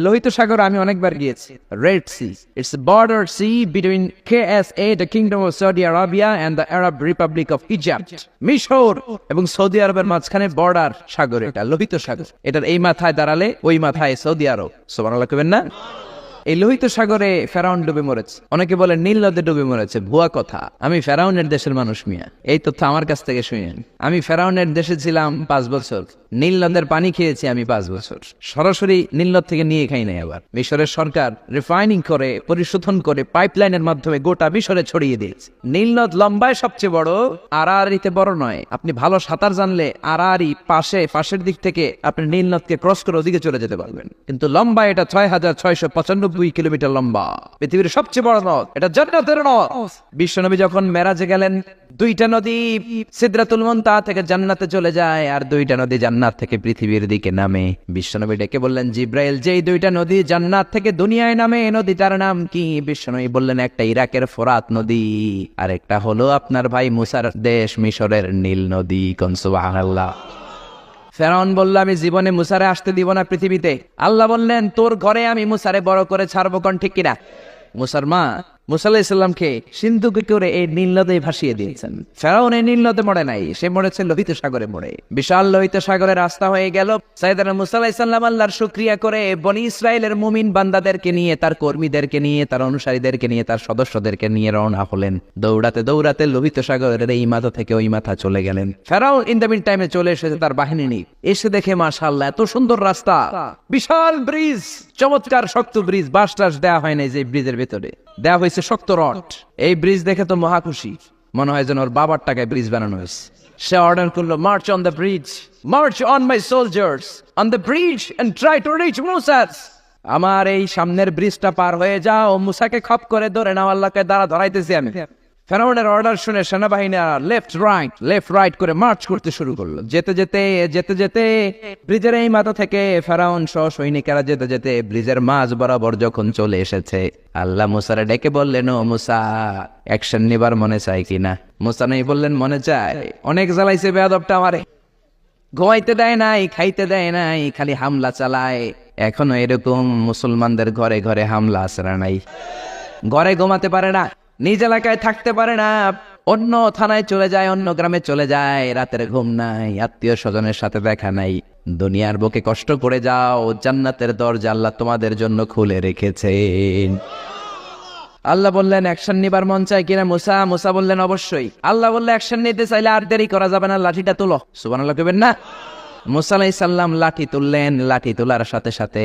লোহিত সাগর আমি অনেকবার গিয়েছি। Red Sea, it's border sea between KSA, the Kingdom of Saudi Arabia and the Arab Republic of Egypt. মিশর এবং Saudi আরবের মাঝখানে বর্ডার সাগর, এটা লোহিত সাগর। এটার এই মাথায় দাঁড়ালে ওই মাথায় সৌদি আরব। সুবহানাল্লাহ কইবেন না? এই লোহিত সাগরে ফেরাউন ডুবে মরেছে। অনেকে বলে নীল নদে ডুবে মরেছে, ভুয়া কথা। আমি ফেরাউনের দেশের মানুষ মিয়া, এই তথ্য আমার কাছ থেকে শুনেন। আমি ফেরাউনের দেশে ছিলাম 5 বছর, নীল নদের পানি খেয়েছি আমি 5 বছর। সরাসরি নীল নদ থেকে নিয়ে খাই নাই। আবার মিশরের সরকার রিফাইনিং করে, পরিশোধন করে পাইপলাইনের মাধ্যমে গোটা মিশরে ছড়িয়ে দিয়েছে। নীল নদ লম্বায় সবচেয়ে বড়, আড়াআড়িতে বড় নয়। আপনি ভালো সাঁতার জানলে আড়াআড়ি পাশের দিক থেকে আপনি নীল নদকে ক্রস করে ওদিকে চলে যেতে পারবেন। কিন্তু লম্বা এটা 6,695 কিলোমিটার লম্বা, পৃথিবীর সবচেয়ে বড় নদ। এটা জান্নাতের নদ। বিশ্বনবী যখন মেরাজে গেলেন, 2টা নদী সিদরাতুল মুনতাহা থেকে জান্নাতে চলে যায়, আর 2টা নদী জান্নাত থেকে পৃথিবীর দিকে নামে। বিশ্বনবী ডেকে বললেন, জিব্রাইল, যেই 2টা নদী জান্নাত থেকে দুনিয়ায় নামে, নদীটার নাম কি? বিশ্বনবী বললেন, একটা ইরাকের ফোরাত নদী, আর একটা হলো আপনার ভাই মুসার দেশ মিশরের নীল নদী। কোন সুবহানাল্লাহ। ফেরাউন বলল, আমি জীবনে মুসারে আসতে দিব না পৃথিবীতে। আল্লাহ বললেন, তোর ঘরে আমি মুসারে বড় করে ছাড়বো। কোন ঠিক কিনা? মুসার মা মুসা আলাইহিস সালামকে সিন্ধুকে করে এই নীল নদে ভাসিয়ে দিয়েছেন। ফেরাউন এই নীল নদে মরে নাই, সে মরেছে লোহিত সাগরে মরে। বিশাল লোহিত সাগরের রাস্তা হয়ে গেল। সাইয়েদনা মুসা আলাইহিস সালাম আল্লাহর শুকরিয়া করে বনি ইসরাইলের মুমিন বান্দাদেরকে নিয়ে, তার কর্মীদেরকে নিয়ে, তার অনুসারীদেরকে নিয়ে, তার সদস্যদেরকে নিয়ে রওনা হলেন। দৌড়াতে দৌড়াতে লোহিত সাগরের এই মাথা থেকে ওই মাথা চলে গেলেন। ফেরাউন ইন দ্য মিন টাইমে চলে এসেছে তার বাহিনী নিয়ে। এসে দেখে মাশাআল্লাহ এত সুন্দর রাস্তা, বিশাল ব্রিজ, চমৎকার শক্ত ব্রিজ। বাঁশ টাস দেওয়া হয় নাই, যে ব্রিজের ভেতরে দেওয়া হয়েছে শক্ত রড। এই ব্রিজ দেখে তো মহা খুশি, মনে হয় যেন ওর বাবার টাকায় ব্রিজ বানানো হয়েছে। সে অর্ডার করলো, march on the bridge, march on my soldiers on the bridge and try to reach Musa. আমার এই সামনের ব্রিজটা পার হয়ে যাও, মুসাকে খপ করে ধরে নাও, আল্লাহকে দ্বারা ধরাইতেছি আমি। ফেরাউনের অর্ডার শুনে সেনাবাহিনীরা লেফট রাইট করে মার্চ করতে শুরু করলো। যেতে যেতে ব্রিজের এই মাথা থেকে ফেরাউন সহ সৈনিকেরা যেতে যেতে ব্রিজের মাঝ বরাবর যখন চলে এসেছে, আল্লাহ মুসারে ডেকে বললেন, ও মুসা, অ্যাকশন নিবার মনে চায় কিনা? মুসা নেই বললেন, মনে চায়। অনেক জ্বালাইছে বেয়াদবটা আমারে, ঘুমাইতে দেয় নাই, খাইতে দেয় নাই, খালি হামলা চালায়। এখনো এরকম মুসলমানদের ঘরে ঘরে হামলা আসরা নাই। ঘরে ঘুমাতে পারে না, নিজ এলাকায় থাকতে পারে না, অন্য থানায় চলে যায়, অন্য গ্রামে চলে যায়, রাতের ঘুম নাই, আত্মীয় স্বজনের সাথে দেখা নাই। দুনিয়ার বুকে কষ্ট করে যাও, জান্নাতের দরজা আল্লাহ তোমাদের জন্য খুলে রেখেছেন। আল্লাহ বললেন, অ্যাকশন নিবার মন চায় কিনা মুসা? মুসা বললেন, অবশ্যই। আল্লাহ বললে, অ্যাকশন নিতে চাইলে আর দেরি করা যাবে না, লাঠিটা তুলো। সুবহানাল্লাহ কইবেন না? মুসা আলাইহিস সালাম লাঠি তুললেন। লাঠি তোলার সাথে সাথে